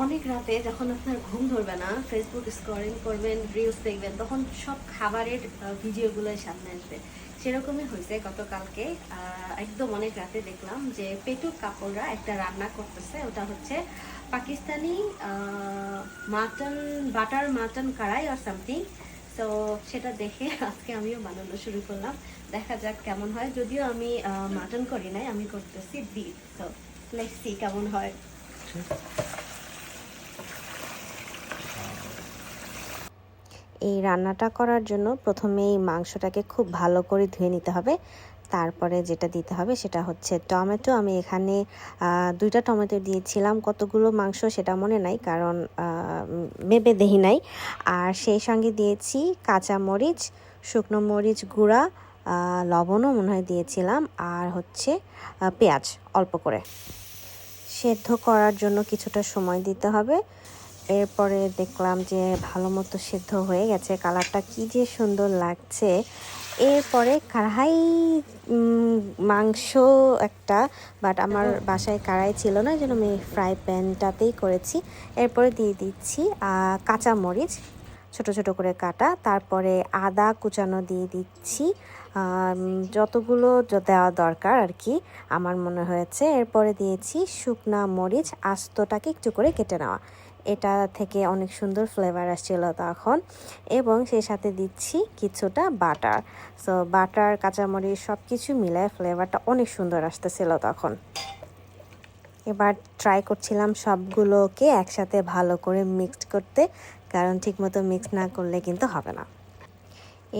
অনেক রাতে যখন আপনার ঘুম ধরবে না, ফেসবুক স্ক্রলিং করবেন, রিলস দেখবেন, তখন সব খাবারের ভিডিওগুলো সামনে আসবে। সেরকমই হয়েছে গতকালকে। একদম অনেক রাতে দেখলাম যে পেটুক কাপড়রা একটা রান্না করতেছে। ওটা হচ্ছে পাকিস্তানি মাটন, বাটার মাটন কড়াই আর সামথিং। তো সেটা দেখে আজকে আমিও বানানো শুরু করলাম। দেখা যাক কেমন হয়। যদিও আমি মাটন করি নাই, আমি করতেছি বিফ। তো লেটস সি কেমন হয়। এই রান্নাটা করার জন্য প্রথমেই মাংসটাকে খুব ভালো করে ধুয়ে নিতে হবে। তারপরে যেটা দিতে হবে সেটা হচ্ছে টমেটো। আমি এখানে 2টা টমেটো দিয়েছিলাম। কতগুলো মাংস সেটা মনে নাই, কারণ মেপে দেখি নাই। আর সেই সঙ্গে দিয়েছি কাঁচামরিচ, শুকনো মরিচ গুঁড়া, লবণও মনে হয় দিয়েছিলাম, আর হচ্ছে পেঁয়াজ অল্প করে। সেদ্ধ করার জন্য কিছুটা সময় দিতে হবে। এরপরে দেখলাম যে ভালো মতো সেদ্ধ হয়ে গেছে, কালারটা কি যে সুন্দর লাগছে। এরপরে কড়াই, মাংস একটা, বাট আমার বাসায় কড়াই ছিল না, এই জন্য আমি ফ্রাই প্যানটাতেই করেছি। এরপরে দিয়ে দিচ্ছি কাঁচামরিচ ছোট ছোট করে কাটা, তারপরে আদা কুচানো দিয়ে দিচ্ছি, যতগুলো দেওয়া দরকার আর কি আমার মনে হয়েছে। এরপরে দিয়েছি শুকনা মরিচ আস্তটাকে একটু করে কেটে নেওয়া, এটা থেকে অনেক সুন্দর ফ্লেভার আসছিল তখন। এবং সেই সাথে দিচ্ছি কিছুটা বাটার। সো বাটার, কাঁচামরিচ সব কিছু মিলায় ফ্লেভারটা অনেক সুন্দর আসতেছিল তখন। এবার ট্রাই করছিলাম সবগুলোকে একসাথে ভালো করে মিক্সড করতে, কারণ ঠিকমতো মিক্স না করলে কিন্তু হবে না।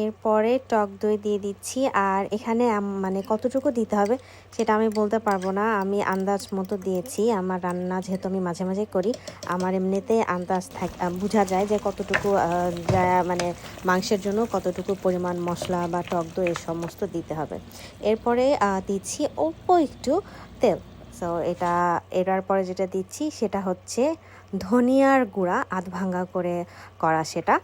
এরপরে টক দই দিয়ে দিচ্ছি। আর এখানে মানে কতটুকু দিতে হবে সেটা আমি বলতে পারবো না, আমি আন্দাজ মতো দিয়েছি। আমার রান্না যেহেতু আমি মাঝে মাঝে করি, আমার এমনিতে আন্দাজ বোঝা যায় যে কতটুকু মানে মাংসের জন্য কতটুকু পরিমাণ মশলা বা টক দই এই সমস্ত দিতে হবে। এরপরে দিচ্ছি অল্প একটু তেল। সো এটার পরে যেটা দিচ্ছি সেটা হচ্ছে ধনিয়ার গুঁড়া, আধ ভাঙা করে করা, সেটা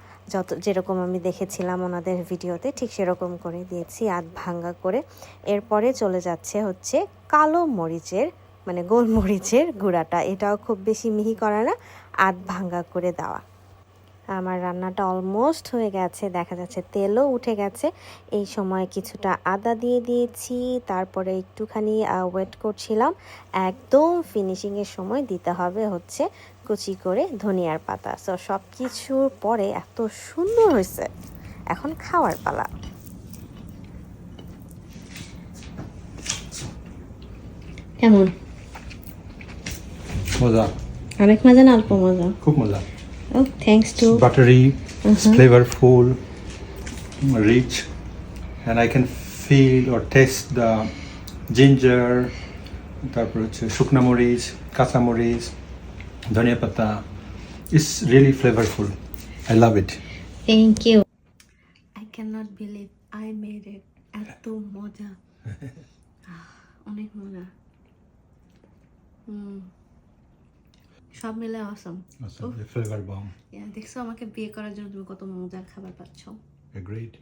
যেরকম আমি দেখেছিলাম ওনাদের ভিডিওতে ঠিক সেরকম করে দিয়েছি আধ ভাঙা করে। এরপরে চলে যাচ্ছে হচ্ছে কালো মরিচের, মানে গোলমরিচের গুঁড়াটা, এটাও খুব বেশি মিহি করা না, আধ ভাঙা করে দেওয়া। আমার রান্নাটা অলমোস্ট হয়ে গেছে, দেখা যাচ্ছে তেলও উঠে গেছে। এই সময় কিছুটা আদা দিয়ে দিয়েছি, তারপরে একটুখানি ওয়েট করছিলাম। একদম ফিনিশিংয়ের সময় দিতে হবে হচ্ছে কুচি করে ধনিয়ার পাতা। সো সব কিছুর পরে এত সুন্দর হয়েছে, এখন খাওয়ার পালা। কেমন? মজা, অনেক মজা না অল্প মজা? খুব মজা। Oh, thanks to Buttery, it's flavorful, rich, and I can feel or taste the ginger, তারপর হচ্ছে শুকনা মরিচ, কাঁচা মরিচ, ধনিয়া পাতা. It's really flavorful. I love it. thank you. I cannot believe I made it. এত মজা, অনেক মজা। সব মিলে অসম। Awesome. The flavor bomb. দেখছো আমাকে বিয়ে করার জন্য তুমি কত মজার খাবার পাচ্ছ। Agreed.